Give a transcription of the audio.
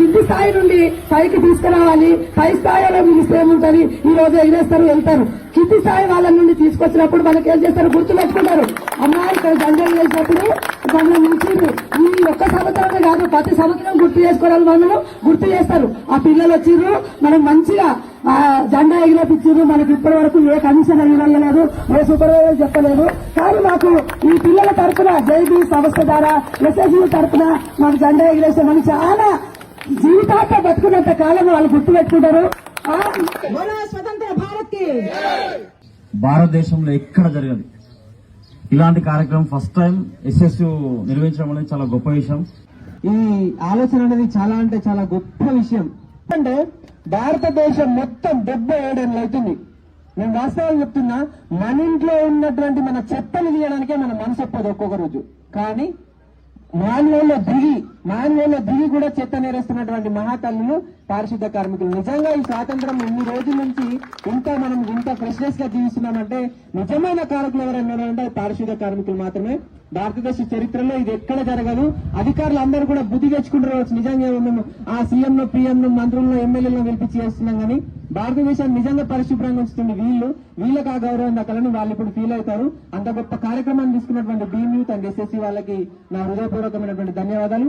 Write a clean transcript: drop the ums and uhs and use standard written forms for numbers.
కింది స్థాయి నుండి పైకి తీసుకురావాలి. పై స్థాయిలో పిలిస్తే ఏముంటది, ఈ రోజు ఎగిరేస్తారు వెళ్తారు. కింది స్థాయి వాళ్ళ నుండి తీసుకొచ్చినప్పుడు మనకి ఏం చేస్తారు, గుర్తు పెట్టుకుంటారు. అమ్మా ఇక్కడ జెండాలు వేసినప్పుడు మనం ఉంచింది ఈ ఒక్క సంవత్సరమే కాదు, ప్రతి సంవత్సరం గుర్తు చేసుకోవాలి. మనము గుర్తు చేస్తారు. ఆ పిల్లలు వచ్చిర్రు, మనం మంచిగా జెండా ఎగిరేపించారు. మనకి ఇప్పటి వరకు ఏ కమిషన్ ఎగిరలేదు, ఏ సూపర్వైజర్ చెప్పలేదు. కానీ మాకు ఈ పిల్లల తరఫున జైబీ సంస్థ ద్వారా ఎస్ఎస్యూ తరఫున మాకు జెండా ఎగిరేసామని చాలా జీవితాంతం బతుకున్నంత కాలం వాళ్ళు గుర్తు పెట్టుకుంటారు. స్వతంత్ర భారత్ కి భారతదేశంలో ఎక్కడ జరగదు ఇలాంటి కార్యక్రమం. ఫస్ట్ టైం ఎస్ఎస్యూ నిర్వహించడం అనేది చాలా గొప్ప విషయం. ఈ ఆలోచన అనేది చాలా అంటే చాలా గొప్ప విషయం. అంటే భారతదేశం మొత్తం 77 ఏళ్ళు అవుతుంది. నేను వాస్తవాలు చెప్తున్నా, మన ఇంట్లో ఉన్నటువంటి మన చెత్తలు తీయడానికే మన మనసు ఒప్పదు ఒక్కొక్క రోజు. కానీ మాన్వేల్లో దిగి కూడా చెత్త నేరేస్తున్నటువంటి మహాతల్లులు పారిశుద్ధ కార్మికులు. నిజంగా ఈ స్వాతంత్రం ఇన్ని రోజుల నుంచి మనం ఇంత ఫ్రెష్నెస్ గా జీవిస్తున్నామంటే నిజమైన కారకులు ఎవరైనా అంటే పారిశుద్ధ కార్మికులు మాత్రమే. భారతదేశ చరిత్రలో ఇది ఎక్కడ జరగదు. అధికారులు అందరూ కూడా బుద్ధి తెచ్చుకుంటారు. నిజంగా మేము ఆ సీఎంను, పీఎంను, మంత్రులను, ఎమ్మెల్యేలను పిలిపించి చేస్తున్నాం. కానీ భారతదేశాన్ని నిజంగా పరిశుభ్రంగా ఉంచుతుంది వీళ్ళకి ఆ గౌరవం దక్కాలని వాళ్ళు ఇప్పుడు ఫీల్ అవుతారు. అంత గొప్ప కార్యక్రమాన్ని తీసుకున్నటువంటి బీమ్ యూత్ అండ్ ఎస్ఎస్సీ వాళ్ళకి నా హృదయపూర్వకమైనటువంటి ధన్యవాదాలు.